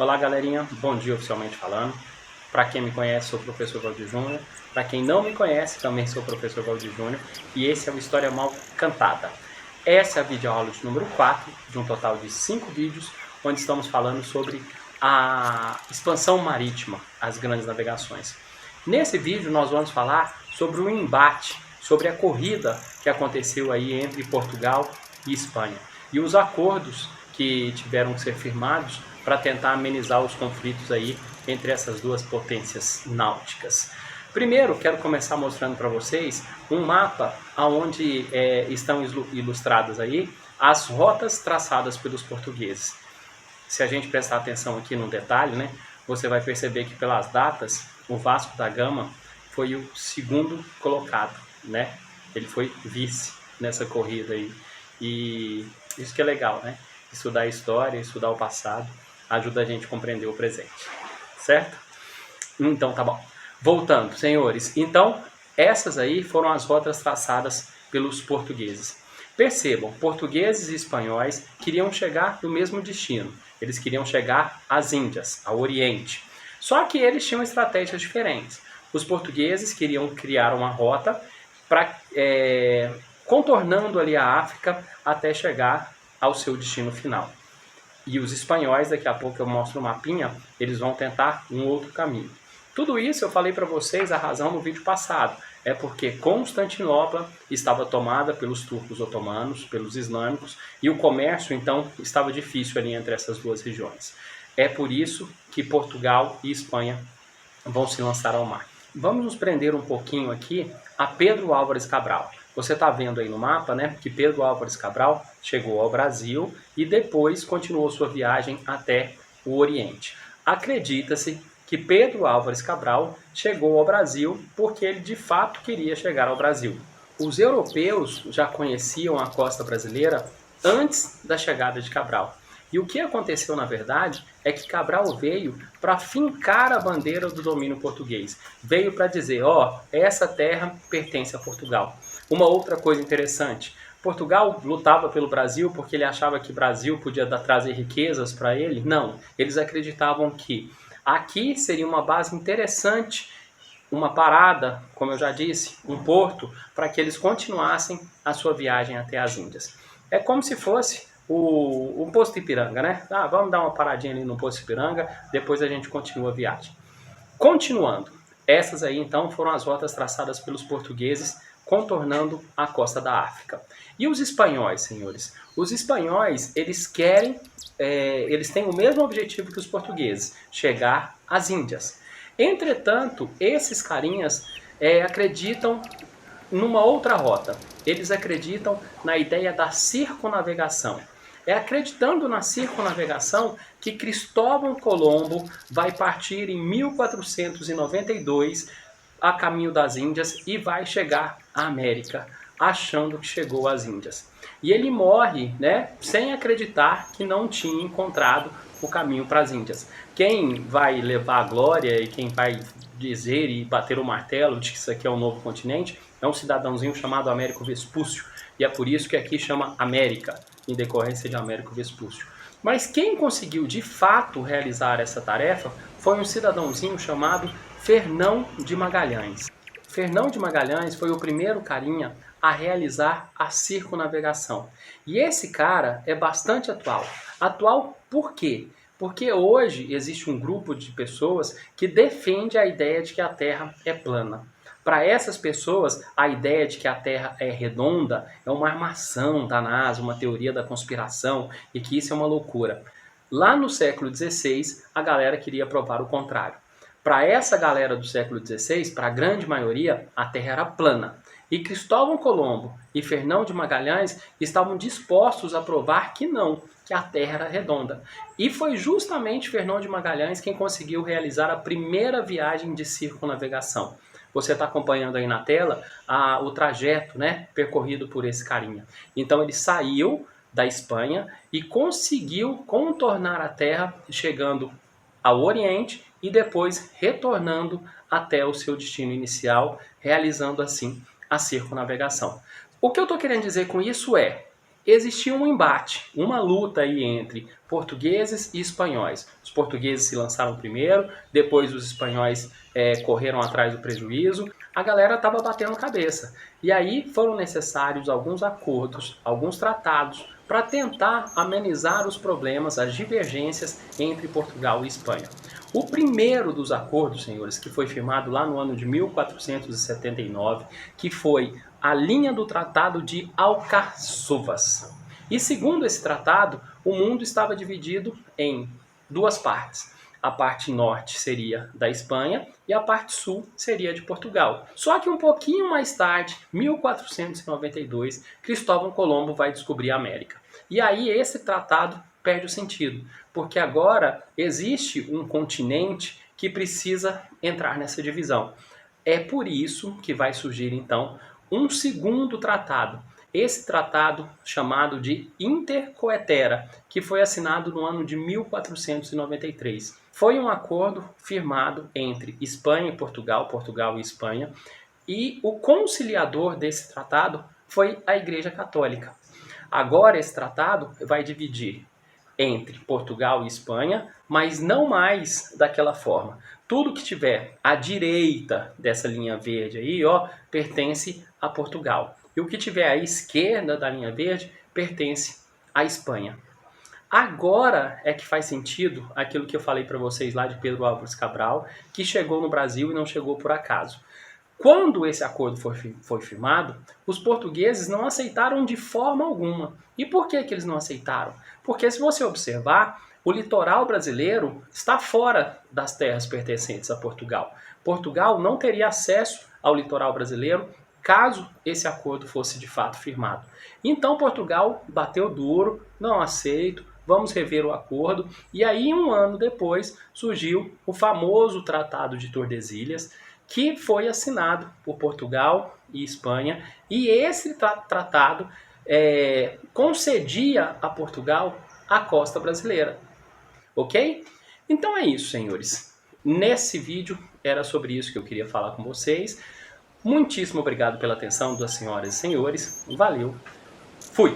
Olá galerinha, bom dia oficialmente falando. Para quem me conhece, sou o professor Valdir Júnior. Para quem não me conhece, também sou o professor Valdir Júnior. E esse é o História Mal Cantada. Essa é a videoaula de número 4, de um total de 5 vídeos, onde estamos falando sobre a expansão marítima, as grandes navegações. Nesse vídeo nós vamos falar sobre o embate, sobre a corrida que aconteceu aí entre Portugal e Espanha. E os acordos que tiveram que ser firmados para tentar amenizar os conflitos aí entre essas duas potências náuticas. Primeiro, quero começar mostrando para vocês um mapa onde estão ilustradas aí as rotas traçadas pelos portugueses. Se a gente prestar atenção aqui no detalhe, né, você vai perceber que pelas datas, o Vasco da Gama foi o segundo colocado, né? Ele foi vice nessa corrida aí. E isso que é legal, né? Estudar a história, estudar o passado, ajuda a gente a compreender o presente, certo? Então tá bom. Voltando, senhores. Então, essas aí foram as rotas traçadas pelos portugueses. Percebam, portugueses e espanhóis queriam chegar no mesmo destino. Eles queriam chegar às Índias, ao Oriente. Só que eles tinham estratégias diferentes. Os portugueses queriam criar uma rota contornando ali a África até chegar ao seu destino final. E os espanhóis, daqui a pouco eu mostro o mapinha, eles vão tentar um outro caminho. Tudo isso eu falei para vocês a razão no vídeo passado. É porque Constantinopla estava tomada pelos turcos otomanos, pelos islâmicos, e o comércio então estava difícil ali entre essas duas regiões. É por isso que Portugal e Espanha vão se lançar ao mar. Vamos nos prender um pouquinho aqui a Pedro Álvares Cabral. Você está vendo aí no mapa, né, que Pedro Álvares Cabral chegou ao Brasil e depois continuou sua viagem até o Oriente. Acredita-se que Pedro Álvares Cabral chegou ao Brasil porque ele de fato queria chegar ao Brasil. Os europeus já conheciam a costa brasileira antes da chegada de Cabral. E o que aconteceu, na verdade, é que Cabral veio para fincar a bandeira do domínio português. Veio para dizer, essa terra pertence a Portugal. Uma outra coisa interessante, Portugal lutava pelo Brasil porque ele achava que o Brasil podia trazer riquezas para ele? Não, eles acreditavam que aqui seria uma base interessante, uma parada, como eu já disse, um porto, para que eles continuassem a sua viagem até as Índias. É como se fosse o Posto Ipiranga, né? Vamos dar uma paradinha ali no Posto Ipiranga, depois a gente continua a viagem. Continuando, essas aí então foram as rotas traçadas pelos portugueses contornando a costa da África. E os espanhóis, senhores? Os espanhóis, eles têm o mesmo objetivo que os portugueses, chegar às Índias. Entretanto, esses carinhas acreditam numa outra rota. Eles acreditam na ideia da circunnavegação. É acreditando na circunnavegação que Cristóvão Colombo vai partir em 1492 a caminho das Índias e vai chegar à América, achando que chegou às Índias. E ele morre, né, sem acreditar que não tinha encontrado o caminho para as Índias. Quem vai levar a glória e quem vai dizer e bater o martelo de que isso aqui é um novo continente é um cidadãozinho chamado Américo Vespúcio. E é por isso que aqui chama América, em decorrência de Américo Vespúcio. Mas quem conseguiu de fato realizar essa tarefa foi um cidadãozinho chamado Fernão de Magalhães. Fernão de Magalhães foi o primeiro carinha a realizar a circunnavegação. E esse cara é bastante atual. Atual por quê? Porque hoje existe um grupo de pessoas que defende a ideia de que a Terra é plana. Para essas pessoas, a ideia de que a Terra é redonda é uma armação da NASA, uma teoria da conspiração e que isso é uma loucura. Lá no século XVI, a galera queria provar o contrário. Para essa galera do século XVI, para a grande maioria, a Terra era plana. E Cristóvão Colombo e Fernão de Magalhães estavam dispostos a provar que não, que a Terra era redonda. E foi justamente Fernão de Magalhães quem conseguiu realizar a primeira viagem de circunnavegação. Você está acompanhando aí na tela o trajeto, né, percorrido por esse carinha. Então ele saiu da Espanha e conseguiu contornar a Terra, chegando ao Oriente e depois retornando até o seu destino inicial, realizando assim a circunnavegação. O que eu estou querendo dizer com isso é, existia um embate, uma luta aí entre portugueses e espanhóis. Os portugueses se lançaram primeiro, depois os espanhóis correram atrás do prejuízo. A galera estava batendo cabeça. E aí foram necessários alguns acordos, alguns tratados, para tentar amenizar os problemas, as divergências entre Portugal e Espanha. O primeiro dos acordos, senhores, que foi firmado lá no ano de 1479, que foi a linha do Tratado de Alcáçovas. E segundo esse tratado, o mundo estava dividido em duas partes. A parte norte seria da Espanha e a parte sul seria de Portugal. Só que um pouquinho mais tarde, 1492, Cristóvão Colombo vai descobrir a América. E aí esse tratado perde o sentido, porque agora existe um continente que precisa entrar nessa divisão. É por isso que vai surgir então um segundo tratado. Esse tratado chamado de Intercoetera, que foi assinado no ano de 1493. Foi um acordo firmado entre Espanha e Portugal, Portugal e Espanha, e o conciliador desse tratado foi a Igreja Católica. Agora esse tratado vai dividir entre Portugal e Espanha, mas não mais daquela forma. Tudo que tiver à direita dessa linha verde aí, ó, pertence a Portugal. E o que tiver à esquerda da linha verde pertence à Espanha. Agora é que faz sentido aquilo que eu falei para vocês lá de Pedro Álvares Cabral, que chegou no Brasil e não chegou por acaso. Quando esse acordo foi firmado, os portugueses não aceitaram de forma alguma. E por que eles não aceitaram? Porque se você observar, o litoral brasileiro está fora das terras pertencentes a Portugal. Portugal não teria acesso ao litoral brasileiro caso esse acordo fosse de fato firmado. Então Portugal bateu duro, não aceito, vamos rever o acordo. E aí, um ano depois, surgiu o famoso Tratado de Tordesilhas, que foi assinado por Portugal e Espanha, e esse tratado concedia a Portugal a costa brasileira. Ok? Então é isso, senhores. Nesse vídeo era sobre isso que eu queria falar com vocês. Muitíssimo obrigado pela atenção das senhoras e senhores. Valeu. Fui!